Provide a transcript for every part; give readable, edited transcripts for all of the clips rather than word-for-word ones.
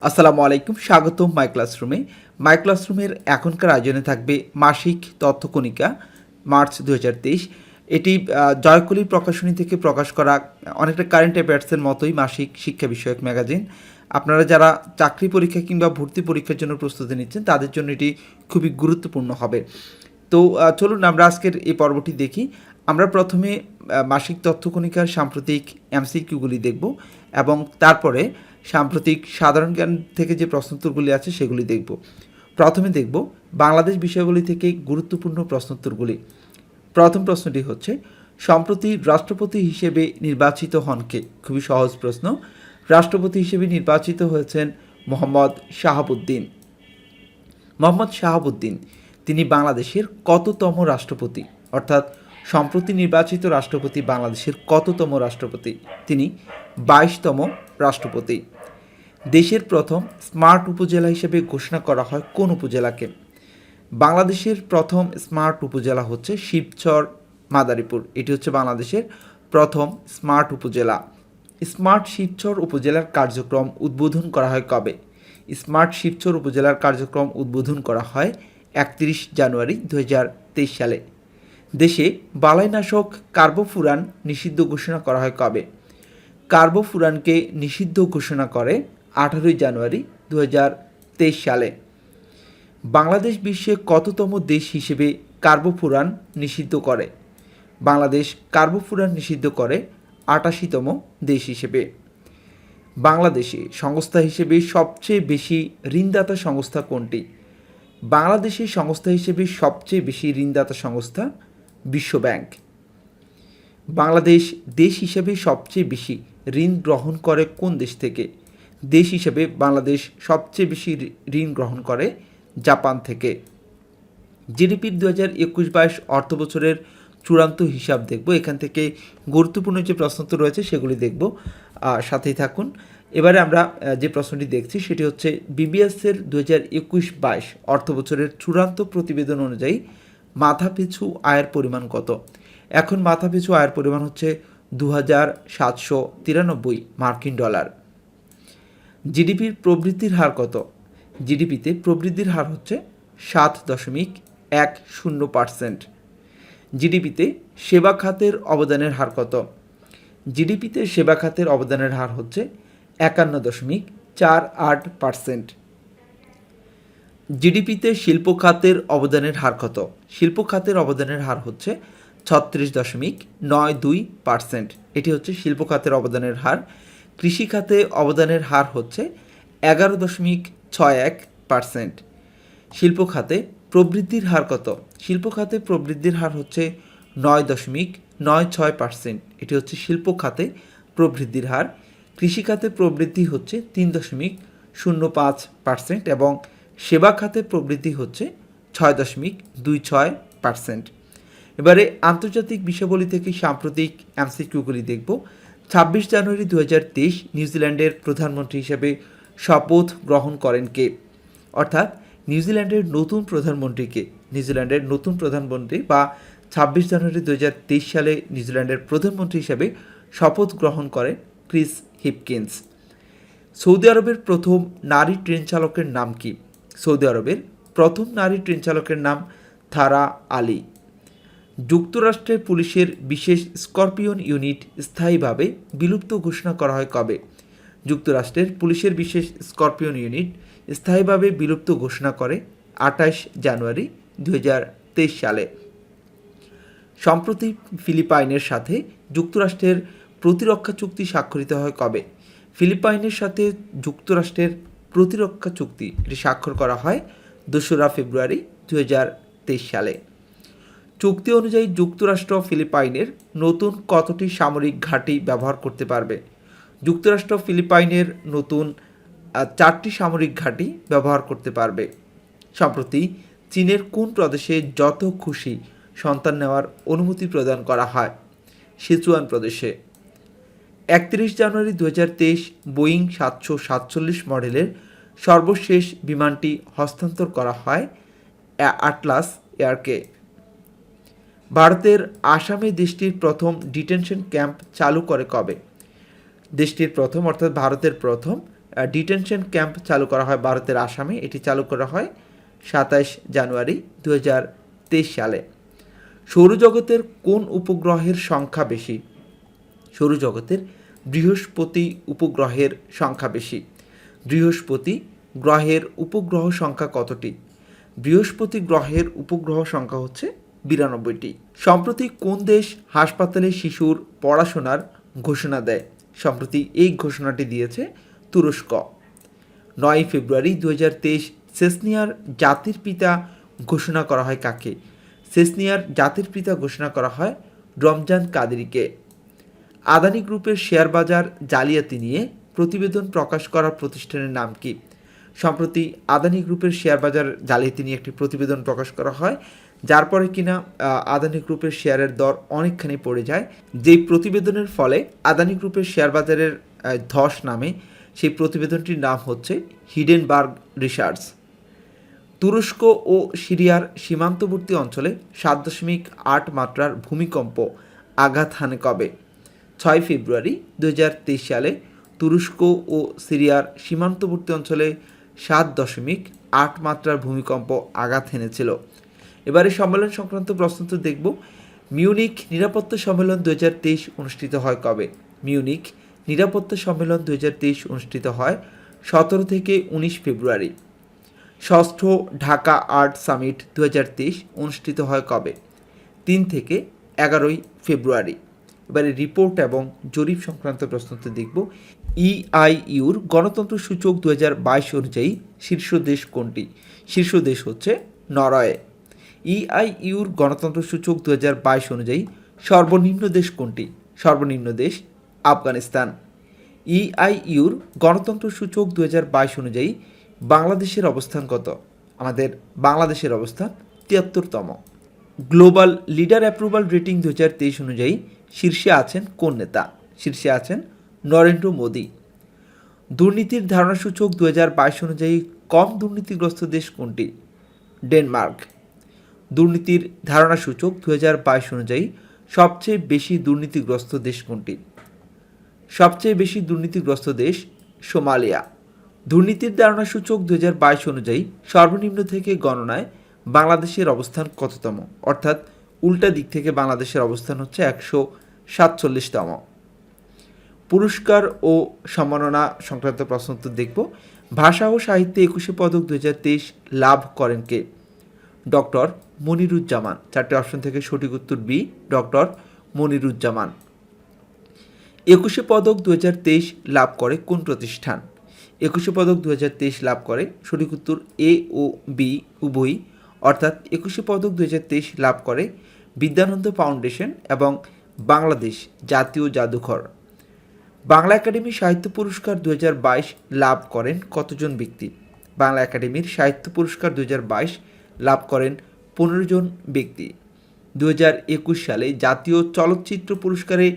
আসসালামু আলাইকুম, স্বাগতম মাই ক্লাসরুমে। মাই ক্লাসরুমের এখনকার আয়োজনে থাকবে মাসিক তথ্যকণিকা মার্চ 2023। এটি জয়কলি প্রকাশনী থেকে প্রকাশ করা অনেকটা কারেন্ট অ্যাফেয়ার্সের মতোই মাসিক শিক্ষা বিষয়ক ম্যাগাজিন। আপনারা যারা চাকরি পরীক্ষা কিংবা ভর্তি পরীক্ষার জন্য প্রস্তুতি নিচ্ছেন তাদের জন্য এটি খুবই গুরুত্বপূর্ণ হবে। তো চলুন আমরা আজকের এই পর্বটি দেখি। আমরা প্রথমে মাসিক তথ্যকণিকার সাম্প্রতিক এমসিকিউগুলি দেখব এবং তারপরে সাম্প্রতিক সাধারণ জ্ঞান থেকে যে প্রশ্নোত্তরগুলি আছে সেগুলি দেখব। প্রথমে দেখব বাংলাদেশ বিষয়গুলি থেকে গুরুত্বপূর্ণ প্রশ্নোত্তরগুলি। প্রথম প্রশ্নটি হচ্ছে, সম্প্রতি রাষ্ট্রপতি হিসেবে নির্বাচিত হন কে? খুবই সহজ প্রশ্ন। রাষ্ট্রপতি হিসেবে নির্বাচিত হয়েছেন মোহাম্মদ শাহাবুদ্দিন। মোহাম্মদ শাহাবুদ্দিন তিনি বাংলাদেশের কততম রাষ্ট্রপতি? অর্থাৎ সম্প্রতি নির্বাচিত রাষ্ট্রপতি বাংলাদেশের কততম রাষ্ট্রপতি? তিনি 22তম রাষ্ট্রপতি। দেশের প্রথম স্মার্ট উপজেলা হিসেবে ঘোষণা করা হয় কোন উপজেলাকে? বাংলাদেশের প্রথম স্মার্ট উপজেলা হচ্ছে শিবচর মাদারীপুর। এটি হচ্ছে বাংলাদেশের প্রথম স্মার্ট উপজেলা। স্মার্ট শিবচর উপজেলার কার্যক্রম উদ্বোধন করা হয় কবে? স্মার্ট শিবচর উপজেলার কার্যক্রম উদ্বোধন করা হয় 31 জানুয়ারি 2023 সালে। দেশে বালাইনাশক কার্বোফুরান নিষিদ্ধ ঘোষণা করা হয় কবে? কার্বোফুরানকে নিষিদ্ধ ঘোষণা করে 18 জানুয়ারি 2023 সালে। বাংলাদেশ বিশ্বে কততম দেশ হিসেবে কার্বোফুরান নিষিদ্ধ করে? বাংলাদেশ কার্বোফুরান নিষিদ্ধ করে 88তম দেশ হিসেবে। বাংলাদেশে সংস্থা হিসেবে সবচেয়ে বেশি ঋণদাতা সংস্থা কোনটি? বাংলাদেশের সংস্থা হিসেবে সবচেয়ে বেশি ঋণদাতা সংস্থা বিশ্বব্যাংক। বাংলাদেশ দেশ হিসেবে সবচেয়ে বেশি ঋণ গ্রহণ করে কোন দেশ থেকে? দেশ হিসেবে বাংলাদেশ সবচেয়ে বেশি ঋণ গ্রহণ করে জাপান থেকে। জিডিপির 2021-22 অর্থ বছরের চূড়ান্ত হিসাব দেখব। এখান থেকে গুরুত্বপূর্ণ যে প্রশ্নোত্তর রয়েছে সেগুলি দেখব, সাথেই থাকুন। এবারে আমরা যে প্রশ্নটি দেখছি সেটি হচ্ছে বিবিএসের 2021-22 অর্থ বছরের চূড়ান্ত প্রতিবেদন অনুযায়ী মাথাপিছু আয়ের পরিমাণ কত? এখন মাথাপিছু আয়ের পরিমাণ হচ্ছে 2793 মার্কিন ডলার। জিডিপির প্রবৃদ্ধির হার কত? জিডিপিতে প্রবৃদ্ধির হার হচ্ছে 7.10%। জিডিপিতে সেবা খাতের অবদানের হার কত? জিডিপিতে সেবা খাতের অবদানের হার হচ্ছে 51.48%। জিডিপিতে শিল্প খাতের অবদানের হার কত? শিল্প খাতের অবদানের হার হচ্ছে 36.92%। এটি হচ্ছে শিল্প খাতের অবদানের হার। কৃষি খাতে অবদানের হার হচ্ছে 11.61%। শিল্প খাতে প্রবৃদ্ধির হার কত? শিল্প খাতে প্রবৃদ্ধির হার হচ্ছে 9.96%। এটি হচ্ছে শিল্প খাতে প্রবৃদ্ধির হার। কৃষি খাতে প্রবৃদ্ধি হচ্ছে 3.05% এবং সেবা খাতে প্রবৃদ্ধি হচ্ছে 6.26%। এবারে আন্তর্জাতিক বিষয়াবলী থেকে সাম্প্রতিক এমসিকিউগুলি দেখব। 26 জানুয়ারি 2023 নিউজিল্যান্ডের প্রধানমন্ত্রী হিসেবে শপথ গ্রহণ করেন কে? অর্থাৎ নিউজিল্যান্ডের নতুন প্রধানমন্ত্রীকে, নিউজিল্যান্ডের নতুন প্রধানমন্ত্রী বা 26 জানুয়ারি 2023 সালে নিউজিল্যান্ডের প্রধানমন্ত্রী হিসেবে শপথ গ্রহণ করেন ক্রিস হিপকিন্স। সৌদি আরবের প্রথম নারী ট্রেন চালকের নাম কি? সৌদি আরবের প্রথম নারী ট্রেন চালকের নাম থারা আলী। যুক্তরাষ্ট্রের পুলিশের বিশেষ স্করপিয়ন ইউনিট স্থায়ীভাবে বিলুপ্ত ঘোষণা করা হয় কবে? যুক্তরাষ্ট্রের পুলিশের বিশেষ স্করপিয়ন ইউনিট স্থায়ীভাবে বিলুপ্ত ঘোষণা করে 28 জানুয়ারি 2023 সালে। সম্প্রতি ফিলিপাইনের সাথে যুক্তরাষ্ট্রের প্রতিরক্ষা চুক্তি স্বাক্ষরিত হয় কবে? ফিলিপাইনের সাথে যুক্তরাষ্ট্রের প্রতিরক্ষা চুক্তি এটি স্বাক্ষর করা হয় 2রা ফেব্রুয়ারি 2023 সালে। চুক্তি অনুযায়ী যুক্তরাষ্ট্র ফিলিপাইনের নতুন কতটি সামরিক ঘাঁটি ব্যবহার করতে পারবে? যুক্তরাষ্ট্র ফিলিপাইনের নতুন 4টি সামরিক ঘাঁটি ব্যবহার করতে পারবে। সম্প্রতি চীনের কোন প্রদেশে যত খুশি সন্তান নেওয়ার অনুমতি প্রদান করা হয়? সিচুয়ান প্রদেশে। 31 জানুয়ারি 2023 বোয়িং 747 মডেলের সর্বশেষ বিমানটি হস্তান্তর করা হয় আটলাস এয়ারকে। ভারতের আসামে দেশটির প্রথম ডিটেনশন ক্যাম্প চালু করে কবে? দেশটির প্রথম অর্থাৎ ভারতের প্রথম ডিটেনশন ক্যাম্প চালু করা হয় ভারতের আসামে। এটি চালু করা হয় 27 জানুয়ারি 2023 সালে। সৌরজগতের কোন উপগ্রহের সংখ্যা বেশি? সৌরজগতের বৃহস্পতি উপগ্রহের সংখ্যা বেশি। বৃহস্পতি গ্রহের উপগ্রহ সংখ্যা কতটি? বৃহস্পতি গ্রহের উপগ্রহ সংখ্যা হচ্ছে 92টি। সম্প্রতি কোন দেশ হাসপাতালে শিশুর পড়াশোনার ঘোষণা দেয়? সম্প্রতি এই ঘোষণাটি দিয়েছে তুরস্ক। 9 ফেব্রুয়ারি 2023 চেচনিয়ার জাতির পিতা ঘোষণা করা হয় কাকে? চেচনিয়ার জাতির পিতা ঘোষণা করা হয় রমজান কাদেরিকে। আদানি গ্রুপের শেয়ার বাজার জালিয়াতি নিয়ে প্রতিবেদন প্রকাশ করা প্রতিষ্ঠানের নাম কি? সম্প্রতি আদানি গ্রুপের শেয়ার বাজার জালিয়াতি নিয়ে একটি প্রতিবেদন প্রকাশ করা হয়, যার পরে কিনা আদানি গ্রুপের শেয়ারের দর অনেকখানি পড়ে যায়। যেই প্রতিবেদনের ফলে আদানি গ্রুপের শেয়ার বাজারের ধস নামে, সেই প্রতিবেদনটির নাম হচ্ছে হিডেনবার্গ রিসার্চ। তুরস্ক ও সিরিয়ার সীমান্তবর্তী অঞ্চলে 7.8 মাত্রার ভূমিকম্প আঘাত হানে কবে? 6 ফেব্রুয়ারি 2023 সালে তুরস্ক ও সিরিয়ার সীমান্তবর্তী অঞ্চলে 7.8 মাত্রার ভূমিকম্প আঘাত হেনেছিল। এবারে সম্মেলন সংক্রান্ত প্রশ্ন দেখব। মিউনিক নিরাপত্তা সম্মেলন 2023 অনুষ্ঠিত হয় কবে? মিউনিক নিরাপত্তা সম্মেলন 2023 অনুষ্ঠিত হয় 17 থেকে 19 ফেব্রুয়ারি। ষষ্ঠ ঢাকা আর্ট সামিট 2023 অনুষ্ঠিত হয় কবে? 3 থেকে 11 ফেব্রুয়ারি। এবারে রিপোর্ট এবং জরিপ সংক্রান্ত প্রশ্নটি দেখব। ইআইইউর গণতন্ত্র সূচক 2022 অনুযায়ী শীর্ষ দেশ কোনটি? শীর্ষ দেশ হচ্ছে নরওয়ে। ইআইইউর গণতন্ত্র সূচক 2022 অনুযায়ী সর্বনিম্ন দেশ কোনটি? সর্বনিম্ন দেশ আফগানিস্তান। ইআইইউর গণতন্ত্র সূচক 2022 অনুযায়ী বাংলাদেশের অবস্থান কত? আমাদের বাংলাদেশের অবস্থান 73তম। গ্লোবাল লিডার অ্যাপ্রুভাল রেটিং 2023 অনুযায়ী শীর্ষে আছেন কোন নেতা? শীর্ষে আছেন নরেন্দ্র মোদী। দুর্নীতির ধারণা সূচক 2022 অনুযায়ী কম দুর্নীতিগ্রস্ত দেশ কোনটি? ডেনমার্ক। দুর্নীতির ধারণা সূচক 2022 অনুযায়ী সবচেয়ে বেশি দুর্নীতিগ্রস্ত দেশ কোনটি? সবচেয়ে বেশি দুর্নীতিগ্রস্ত দেশ সোমালিয়া। দুর্নীতির ধারণা সূচক 2022 অনুযায়ী সর্বনিম্ন থেকে গণনায় বাংলাদেশের অবস্থান কততম? অর্থাৎ উল্টা দিক থেকে বাংলাদেশের অবস্থান হচ্ছে 147তম। পুরস্কার ও সম্মাননা সংক্রান্ত প্রশ্ন উত্তর দেখব। ভাষা ও সাহিত্যে 21শে পদক 2023 লাভ করেন কে? ডক্টর মনিরুজ্জামান। 4টে অপশন থেকে সঠিক উত্তর বি, ডক্টর মনিরুজ্জামান। 21শে পদক 2023 লাভ করে কোন প্রতিষ্ঠান? 21শে পদক 2023 লাভ করে, সঠিক উত্তর এ ও বি উভয়ই, অর্থাৎ 21শে পদক 2023 লাভ করে বিদ্যানন্দ ফাউন্ডেশন এবং বাংলাদেশ জাতীয় জাদুঘর। বাংলা একাডেমি সাহিত্য পুরস্কার 2022 লাভ করেন কতজন ব্যক্তি? বাংলা একাডেমির সাহিত্য পুরস্কার 2022 লাভ করেন 15 জন ব্যক্তি। 2021 সালে জাতীয় চলচ্চিত্র পুরস্কারে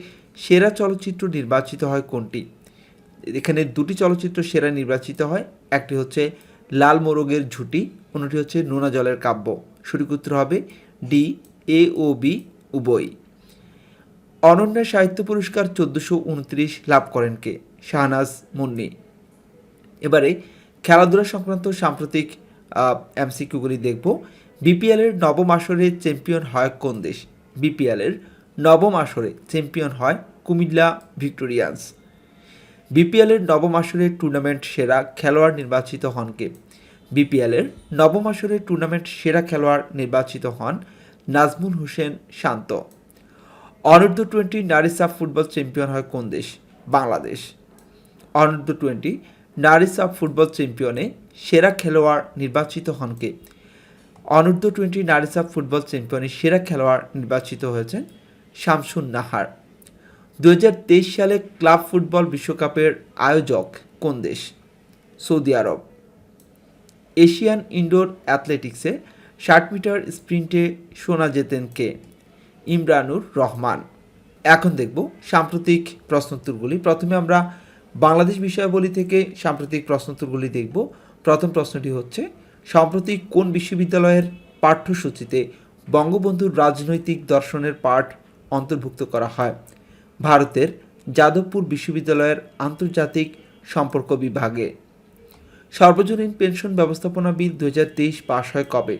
সেরা চলচ্চিত্র নির্বাচিত হয় কোনটি? এখানে দুটি চলচ্চিত্র সেরা নির্বাচিত হয়, একটি হচ্ছে লাল মোরগের ঝুঁটি, অন্যটি হচ্ছে নোনা জলের কাব্য। সঠিক উত্তর হবে ডি, এ ও বি উভয়ই। অনন্যা সাহিত্য পুরস্কার 1429 লাভ করেন কে? শাহনাজ মুন্নি। এবারে খেলাধুলা সংক্রান্ত সাম্প্রতিক এমসিকিউগুলি দেখব। বিপিএলের নবম আসরে চ্যাম্পিয়ন হয় কোন দেশ? বিপিএলের নবম আসরে চ্যাম্পিয়ন হয় কুমিল্লা ভিক্টোরিয়ান্স। বিপিএলের নবম আসরে টুর্নামেন্ট সেরা খেলোয়াড় নির্বাচিত হন কে? বিপিএলের নবম আসরে টুর্নামেন্ট সেরা খেলোয়াড় নির্বাচিত হন নাজমুল হোসেন শান্ত। অনূর্ধ্ব 20 নারী সাফ ফুটবল চ্যাম্পিয়ন হয় কোন দেশ? বাংলাদেশ। অনূর্ধ্ব 20 নারী সাফ ফুটবল চ্যাম্পিয়নে সেরা খেলোয়াড় নির্বাচিত হন কে? অনূর্ধ্ব 20 নারী সাফ ফুটবল চ্যাম্পিয়নে সেরা খেলোয়াড় নির্বাচিত হয়েছেন শামসুন নাহার। 2023 সালে ক্লাব ফুটবল বিশ্বকাপের আয়োজক কোন দেশ? সৌদি আরব। এশিয়ান ইনডোর অ্যাথলেটিক্সে 60 মিটার স্প্রিন্টে সোনা জেতেন কে? ইমরানুর রহমান। এখন দেখব সাম্প্রতিক প্রশ্নোত্তরগুলি। প্রথমে আমরা বাংলাদেশ বিষয়াবলী থেকে সাম্প্রতিক প্রশ্নোত্তরগুলি দেখব। প্রথম প্রশ্নটি হচ্ছে, সম্প্রতি কোন বিশ্ববিদ্যালয়ের পাঠ্যসূচিতে বঙ্গবন্ধুর রাজনৈতিক দর্শনের পাঠ অন্তর্ভুক্ত করা হয়? ভারতের যাদবপুর বিশ্ববিদ্যালয়ের আন্তর্জাতিক সম্পর্ক বিভাগে। সর্বজনীন পেনশন ব্যবস্থাপনা বিল 2023 পাশ হয় কবে?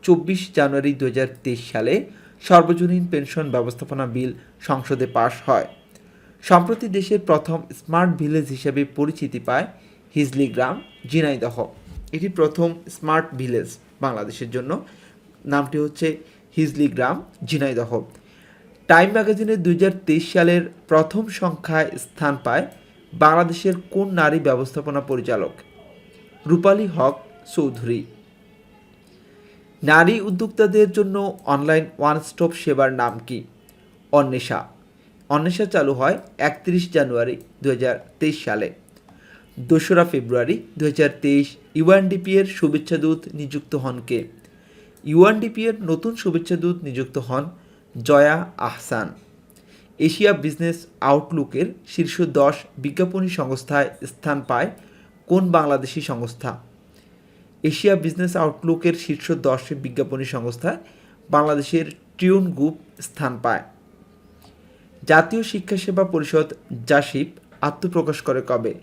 24 জানুয়ারি 2023 সালে সর্বজনীন পেনশন ব্যবস্থাপনা বিল সংসদে পাশ হয়। সম্প্রতি দেশের প্রথম স্মার্ট ভিলেজ হিসেবে পরিচিতি পায় হিজলি গ্রাম, ঝিনাইদহ। এটি প্রথম স্মার্ট ভিলেজ বাংলাদেশের জন্য। নামটি হচ্ছে হিজলি গ্রাম, ঝিনাইদহ। টাইম ম্যাগাজিনের 2023 সালের প্রথম সংখ্যায় স্থান পায় বাংলাদেশের কোন নারী ব্যবস্থাপনা পরিচালক? রূপালী হক চৌধুরী। নারী উদ্যোক্তাদের জন্য অনলাইন ওয়ান স্টপ সেবার নাম কি? অন্বেষা। অন্বেষা চালু হয় 31 জানুয়ারি 2023 সালে। 2রা ফেব্রুয়ারি 2023 ইউএনডিপি এর শুভেচ্ছাদূত নিযুক্ত হন কে? ইউএনডিপি এর নতুন শুভেচ্ছাদূত নিযুক্ত হন জয়া আহসান। এশিয়া বিজনেস আউটলুকের শীর্ষ 10 বিজ্ঞাপনী সংস্থায় স্থান পায় কোন বাংলাদেশি সংস্থা? এশিয়া বিজনেস আউটলুকের শীর্ষ 10 বিজ্ঞাপনী সংস্থায় বাংলাদেশের ট্রিউন গ্রুপ স্থান পায়। জাতীয় শিক্ষা সেবা পরিষদ জাসিপ আত্মপ্রকাশ করে কবে?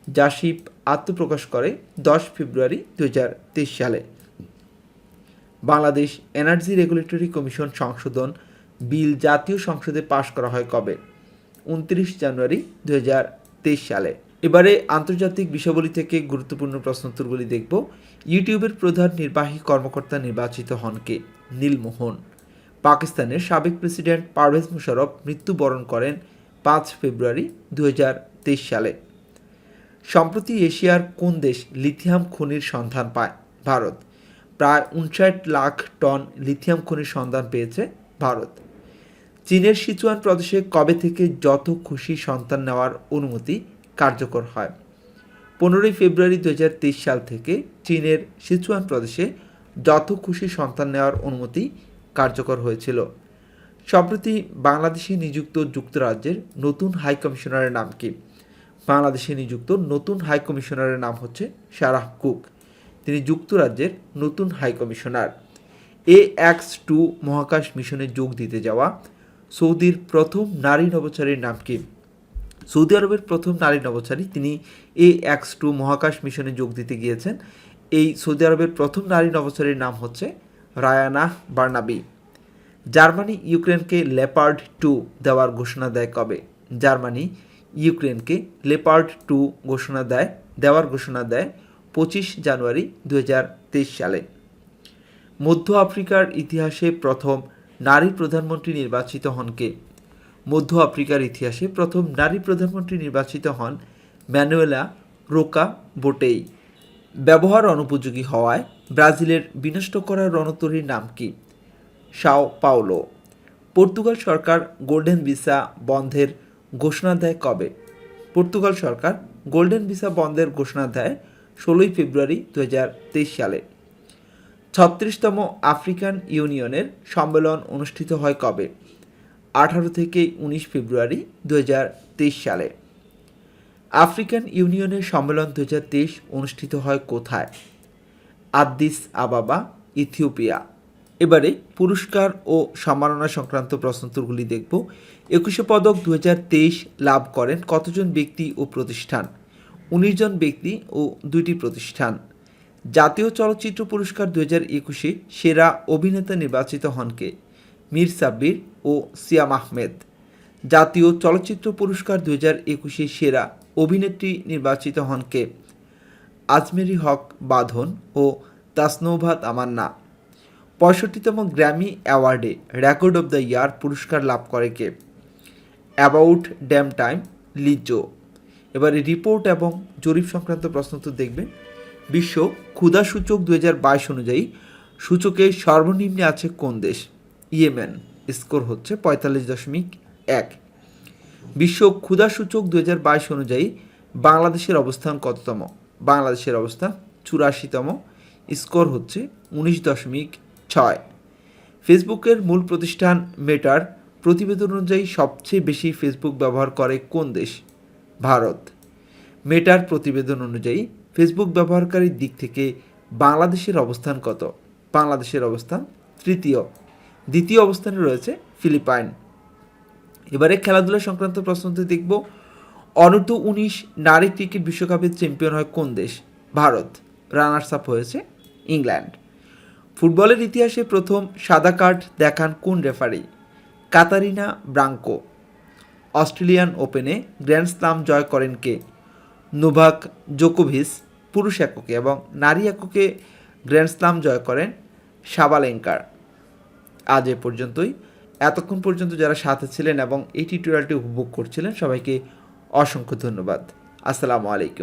জাসিপ আত্মপ্রকাশ করে 10 ফেব্রুয়ারি 2023 সালে। বাংলাদেশ এনার্জি রেগুলেটরি কমিশন সংশোধন বিল জাতীয় সংসদে পাশ করা হয় কবে? 29 জানুয়ারি 2023 সালে। এবারে আন্তর্জাতিক বিষয়াবলী থেকে গুরুত্বপূর্ণ প্রশ্নোত্তরগুলি দেখব। ইউটিউবের প্রধান নির্বাহী কর্মকর্তা নির্বাচিত হন কে? নীলমোহন। পাকিস্তানের সাবেক প্রেসিডেন্ট পারভেজ মুশারফ মৃত্যুবরণ করেন 5 ফেব্রুয়ারি 2023 সালে। সম্প্রতি এশিয়ার কোন দেশ লিথিয়াম খনির সন্ধান পায়? ভারত। প্রায় 59 লাখ টন লিথিয়াম খনির সন্ধান পেয়েছে ভারত। চীনের সিচুয়ান প্রদেশে কবে থেকে যত খুশি সন্তান নেওয়ার অনুমতি কার্যকর হয়? 15 ফেব্রুয়ারি 2023 সাল থেকে চীনের সিচুয়ান প্রদেশে যত খুশি সন্তান নেওয়ার অনুমতি কার্যকর হয়েছিল। সম্প্রতি বাংলাদেশে নিযুক্ত যুক্তরাজ্যের নতুন হাই কমিশনারের নাম কি? বাংলাদেশে নিযুক্ত নতুন হাই কমিশনারের নাম হচ্ছে সারাহ কুক। তিনি যুক্তরাজ্যের নতুন হাই কমিশনার। AX-2 মহাকাশ মিশনে যোগ দিতে যাওয়া সৌদির প্রথম নারী নভোচারীর নাম কি? সৌদি আরবের প্রথম নারী নভোচারী, তিনি AX-2 মহাকাশ মিশনে যোগ দিতে গিয়েছেন। এই সৌদি আরবের প্রথম নারী নভোচারীর নাম হচ্ছে রায়ানা বার্নাবি। জার্মানি ইউক্রেনকে লেপার্ড 2 দেওয়ার ঘোষণা দেয় কবে? জার্মানি ইউক্রেনকে লেপার্ড 2 দেওয়ার ঘোষণা দেয় 25 জানুয়ারি 2023 সালে। মধ্য আফ্রিকার ইতিহাসে প্রথম নারী প্রধানমন্ত্রী নির্বাচিত হন কে? মধ্য আফ্রিকার ইতিহাসে প্রথম নারী প্রধানমন্ত্রী নির্বাচিত হন ম্যানুয়েলা রোকা বোটেই। ব্যবহার অনুপযোগী হওয়ায় ব্রাজিলের বিনষ্ট করা রণতরীর নাম কি? Sao Paulo. পর্তুগাল সরকার গোল্ডেন ভিসা বন্ধের ঘোষণা দেয় কবে? পর্তুগাল সরকার গোল্ডেন ভিসা বন্ধের ঘোষণা দেয় 16 ফেব্রুয়ারি 2023 সালে। 36তম আফ্রিকান ইউনিয়নের সম্মেলন অনুষ্ঠিত হয় কবে? 18 থেকে 19 ফেব্রুয়ারি 2023 সালে। আফ্রিকান ইউনিয়নের সম্মেলন 2023 অনুষ্ঠিত হয় কোথায়? Addis আবাবা, Ethiopia. এবারে পুরস্কার ও সম্মাননা সংক্রান্ত প্রশ্নোত্তরগুলি দেখব। 21শে পদক 2023 লাভ করেন কতজন ব্যক্তি ও প্রতিষ্ঠান? 19 জন ব্যক্তি ও 2টি প্রতিষ্ঠান। জাতীয় চলচ্চিত্র পুরস্কার 2021-এ সেরা অভিনেতা নির্বাচিত হন কে? মীর সাব্বির ও সিয়াম আহমেদ। জাতীয় চলচ্চিত্র পুরস্কার 2021-এ সেরা অভিনেত্রী নির্বাচিত হন কে? আজমেরি হক বাঁধন ও তাসনৌভা তামান্না। 65তম গ্র্যামি অ্যাওয়ার্ডে রেকর্ড অব দ্য ইয়ার পুরস্কার লাভ করে কে? About damn time, Lizzo. এবারে রিপোর্ট এবং জরিপ সংক্রান্ত প্রশ্নোত্তর দেখবেন। বিশ্ব ক্ষুধা সূচক 2022 অনুযায়ী সূচকে সর্বনিম্নে আছে কোন দেশ? ইয়েমেন। স্কোর হচ্ছে 45.1। বিশ্ব ক্ষুধা সূচক 2022 অনুযায়ী বাংলাদেশের অবস্থান কততম? বাংলাদেশের অবস্থান 84তম। স্কোর হচ্ছে 19.6। ফেসবুকের মূল প্রতিষ্ঠান মেটার প্রতিবেদন অনুযায়ী সবচেয়ে বেশি ফেসবুক ব্যবহার করে কোন দেশ? ভারত। মেটার প্রতিবেদন অনুযায়ী ফেসবুক ব্যবহারকারীর দিক থেকে বাংলাদেশের অবস্থান কত? বাংলাদেশের অবস্থান তৃতীয়। দ্বিতীয় অবস্থানে রয়েছে ফিলিপাইন। এবারে খেলাধুলা সংক্রান্ত প্রশ্নটি দেখব। অনূর্ধ্ব 19 নারী ক্রিকেট বিশ্বকাপের চ্যাম্পিয়ন হয় কোন দেশ? ভারত, রানার্স আপ হয়েছে ইংল্যান্ড। ফুটবলের ইতিহাসে প্রথম সাদা কার্ড দেখান কোন রেফারি? কাতারিনা ব্রাঙ্কো। অস্ট্রেলিয়ান ওপেনে গ্র্যান্ড স্লাম জয় করেন কে? নোভাক জোকোভিচ পুরুষ এককে, এবং নারী এককে গ্র্যান্ড স্লাম জয় করেন সাবালেঙ্কার। আজ এ পর্যন্তই। এতক্ষণ পর্যন্ত যারা সাথে ছিলেন এবং এই টিউটোরিয়ালটি উপভোগ করছিলেন সবাইকে অসংখ্য ধন্যবাদ। আসসালামু আলাইকুম।